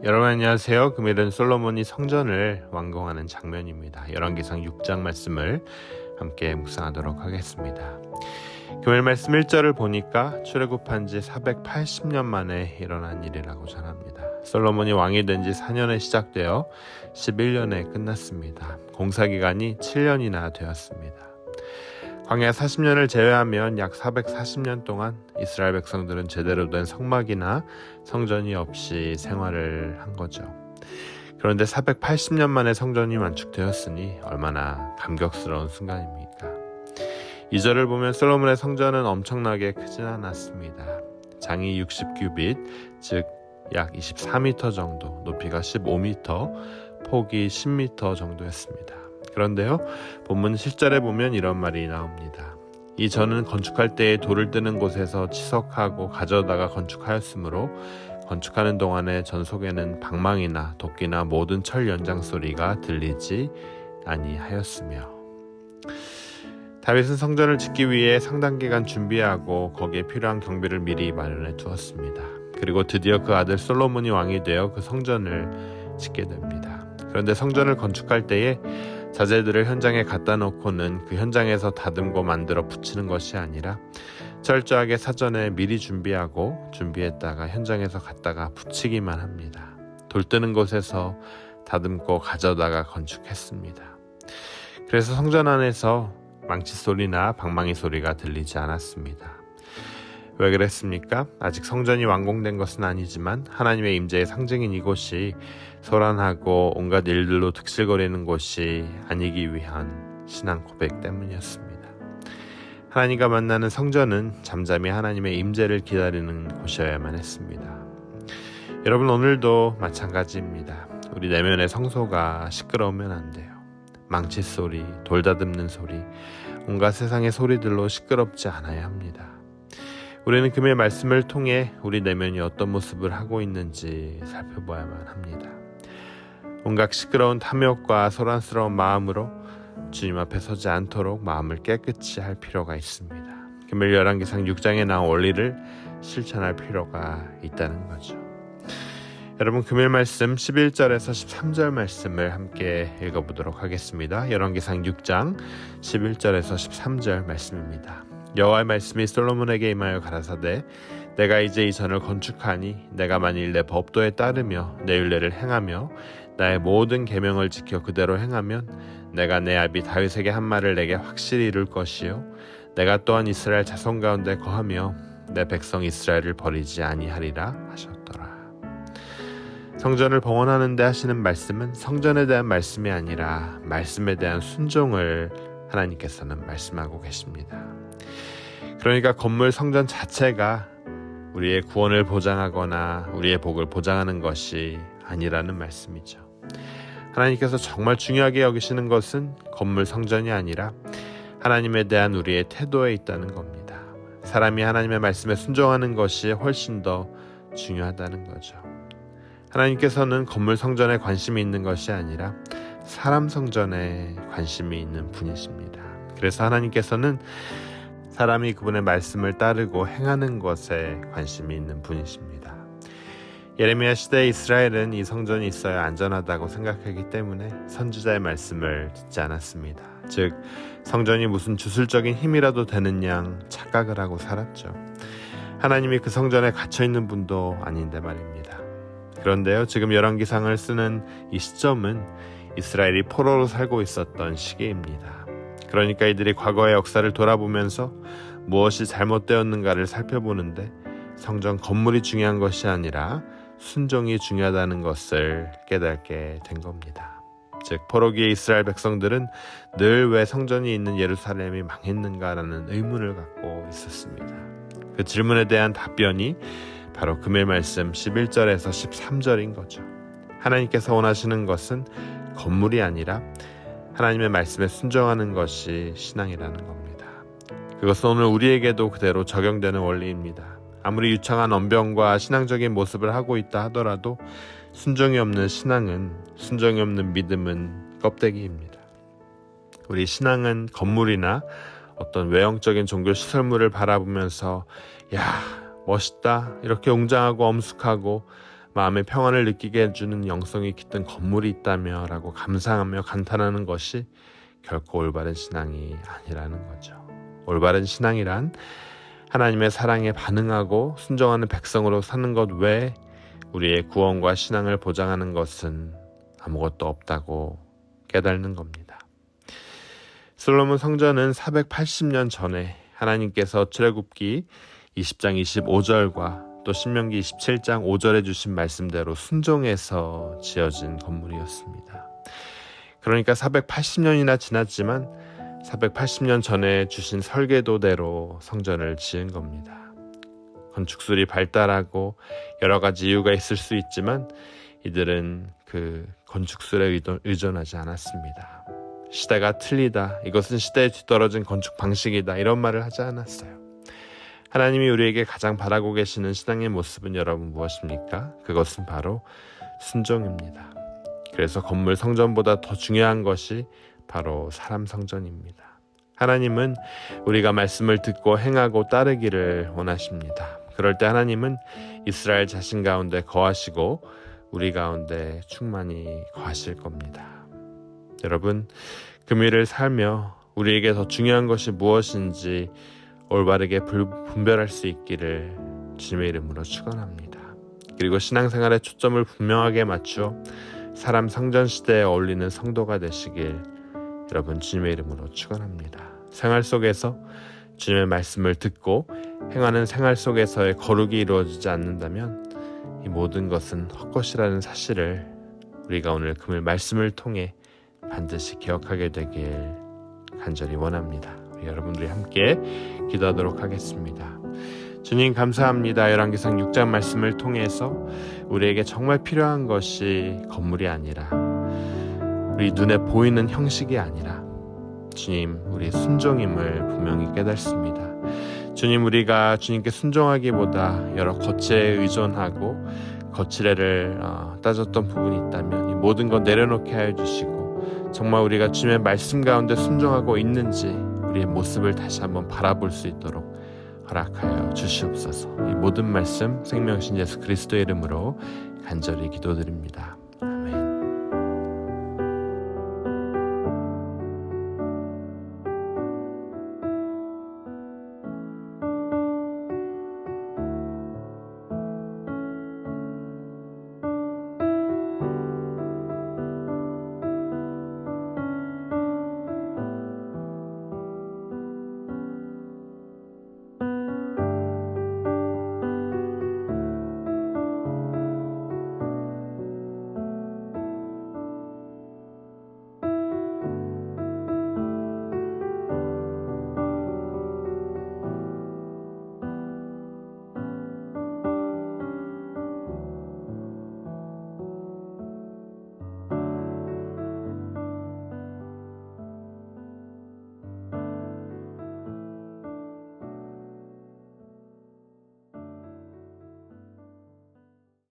여러분 안녕하세요. 금일은 솔로몬이 성전을 완공하는 장면입니다. 열왕기상 6장 말씀을 함께 묵상하도록 하겠습니다. 금일 말씀 1절을 보니까 출애굽한 지 480년 만에 일어난 일이라고 전합니다. 솔로몬이 왕이 된 지 4년에 시작되어 11년에 끝났습니다. 공사기간이 7년이나 되었습니다. 광야 40년을 제외하면 약 440년 동안 이스라엘 백성들은 제대로 된 성막이나 성전이 없이 생활을 한 거죠. 그런데 480년 만에 성전이 완축되었으니 얼마나 감격스러운 순간입니까? 2절을 보면 솔로몬의 성전은 엄청나게 크진 않았습니다. 장이 60규빗, 즉 약 24m 정도, 높이가 15m, 폭이 10m 정도였습니다. 그런데요, 본문 7절에 보면 이런 말이 나옵니다. 이 전은 건축할 때에 돌을 뜨는 곳에서 치석하고 가져다가 건축하였으므로 건축하는 동안에 전 속에는 방망이나 도끼나 모든 철 연장 소리가 들리지 아니하였으며. 다윗은 성전을 짓기 위해 상당 기간 준비하고 거기에 필요한 경비를 미리 마련해 두었습니다. 그리고 드디어 그 아들 솔로몬이 왕이 되어 그 성전을 짓게 됩니다. 그런데 성전을 건축할 때에 자재들을 현장에 갖다 놓고는 그 현장에서 다듬고 만들어 붙이는 것이 아니라 철저하게 사전에 미리 준비했다가 현장에서 갖다가 붙이기만 합니다. 돌 뜨는 곳에서 다듬고 가져다가 건축했습니다. 그래서 성전 안에서 망치 소리나 방망이 소리가 들리지 않았습니다. 왜 그랬습니까? 아직 성전이 완공된 것은 아니지만 하나님의 임재의 상징인 이곳이 소란하고 온갖 일들로 득실거리는 곳이 아니기 위한 신앙 고백 때문이었습니다. 하나님과 만나는 성전은 잠잠히 하나님의 임재를 기다리는 곳이어야만 했습니다. 여러분, 오늘도 마찬가지입니다. 우리 내면의 성소가 시끄러우면 안 돼요. 망치 소리, 돌 다듬는 소리, 온갖 세상의 소리들로 시끄럽지 않아야 합니다. 우리는 금일 말씀을 통해 우리 내면이 어떤 모습을 하고 있는지 살펴봐야만 합니다. 온갖 시끄러운 탐욕과 소란스러운 마음으로 주님 앞에 서지 않도록 마음을 깨끗이 할 필요가 있습니다. 금일 열왕기상 6장에 나온 원리를 실천할 필요가 있다는 거죠. 여러분, 금일 말씀 11절에서 13절 말씀을 함께 읽어보도록 하겠습니다. 열왕기상 6장 11절에서 13절 말씀입니다. 여호와의 말씀이 솔로몬에게 임하여 가라사대, 내가 이제 이 전을 건축하니 내가 만일 내 법도에 따르며 내 율례를 행하며 나의 모든 계명을 지켜 그대로 행하면 내가 내 아비 다윗에게 한 말을 내게 확실히 이룰 것이요 내가 또한 이스라엘 자손 가운데 거하며 내 백성 이스라엘을 버리지 아니하리라 하셨더라. 성전을 봉헌하는 데 하시는 말씀은 성전에 대한 말씀이 아니라 말씀에 대한 순종을 하나님께서는 말씀하고 계십니다. 그러니까 건물 성전 자체가 우리의 구원을 보장하거나 우리의 복을 보장하는 것이 아니라는 말씀이죠. 하나님께서 정말 중요하게 여기시는 것은 건물 성전이 아니라 하나님에 대한 우리의 태도에 있다는 겁니다. 사람이 하나님의 말씀에 순종하는 것이 훨씬 더 중요하다는 거죠. 하나님께서는 건물 성전에 관심이 있는 것이 아니라 사람 성전에 관심이 있는 분이십니다. 그래서 하나님께서는 사람이 그분의 말씀을 따르고 행하는 것에 관심이 있는 분이십니다. 예레미야 시대의 이스라엘은 이 성전이 있어야 안전하다고 생각하기 때문에 선지자의 말씀을 듣지 않았습니다. 즉, 성전이 무슨 주술적인 힘이라도 되는 양 착각을 하고 살았죠. 하나님이 그 성전에 갇혀있는 분도 아닌데 말입니다. 그런데요, 지금 열왕기상을 쓰는 이 시점은 이스라엘이 포로로 살고 있었던 시기입니다. 그러니까 이들이 과거의 역사를 돌아보면서 무엇이 잘못되었는가를 살펴보는데 성전 건물이 중요한 것이 아니라 순종이 중요하다는 것을 깨닫게 된 겁니다. 즉, 포로기의 이스라엘 백성들은 늘 왜 성전이 있는 예루살렘이 망했는가라는 의문을 갖고 있었습니다. 그 질문에 대한 답변이 바로 금일 말씀 11절에서 13절인 거죠. 하나님께서 원하시는 것은 건물이 아니라 하나님의 말씀에 순종하는 것이 신앙이라는 겁니다. 그것은 오늘 우리에게도 그대로 적용되는 원리입니다. 아무리 유창한 언변과 신앙적인 모습을 하고 있다 하더라도 순종이 없는 신앙은, 순종이 없는 믿음은 껍데기입니다. 우리 신앙은 건물이나 어떤 외형적인 종교 시설물을 바라보면서 야, 멋있다, 이렇게 웅장하고 엄숙하고 마음의 평안을 느끼게 해주는 영성이 깃든 건물이 있다며 라고 감상하며 감탄하는 것이 결코 올바른 신앙이 아니라는 거죠. 올바른 신앙이란 하나님의 사랑에 반응하고 순종하는 백성으로 사는 것 외에 우리의 구원과 신앙을 보장하는 것은 아무것도 없다고 깨닫는 겁니다. 솔로몬 성전은 480년 전에 하나님께서 출애굽기 20장 25절과 또 신명기 27장 5절에 주신 말씀대로 순종해서 지어진 건물이었습니다. 그러니까 480년이나 지났지만 480년 전에 주신 설계도대로 성전을 지은 겁니다. 건축술이 발달하고 여러 가지 이유가 있을 수 있지만 이들은 그 건축술에 의존하지 않았습니다. 시대가 틀리다, 이것은 시대에 뒤떨어진 건축 방식이다, 이런 말을 하지 않았어요. 하나님이 우리에게 가장 바라고 계시는 신앙의 모습은 여러분 무엇입니까? 그것은 바로 순종입니다. 그래서 건물 성전보다 더 중요한 것이 바로 사람 성전입니다. 하나님은 우리가 말씀을 듣고 행하고 따르기를 원하십니다. 그럴 때 하나님은 이스라엘 자신 가운데 거하시고 우리 가운데 충만히 거하실 겁니다. 여러분, 금요일을 살며 우리에게 더 중요한 것이 무엇인지 올바르게 분별할 수 있기를 주님의 이름으로 축원합니다. 그리고 신앙생활의 초점을 분명하게 맞추어 사람 성전 시대에 어울리는 성도가 되시길 여러분 주님의 이름으로 축원합니다. 생활 속에서 주님의 말씀을 듣고 행하는 생활 속에서의 거룩이 이루어지지 않는다면 이 모든 것은 헛것이라는 사실을 우리가 오늘 금요일 말씀을 통해 반드시 기억하게 되길 간절히 원합니다. 우리 여러분들이 함께 기도하도록 하겠습니다. 주님 감사합니다. 열왕기상 6장 말씀을 통해서 우리에게 정말 필요한 것이 건물이 아니라 우리 눈에 보이는 형식이 아니라 주님 우리 순종임을 분명히 깨닫습니다. 주님 우리가 주님께 순종하기보다 여러 거치에 의존하고 거치레를 따졌던 부분이 있다면 이 모든 것 내려놓게 하여 주시고 정말 우리가 주님의 말씀 가운데 순종하고 있는지 우리의 모습을 다시 한번 바라볼 수 있도록 허락하여 주시옵소서. 이 모든 말씀 생명신 예수 그리스도의 이름으로 간절히 기도드립니다.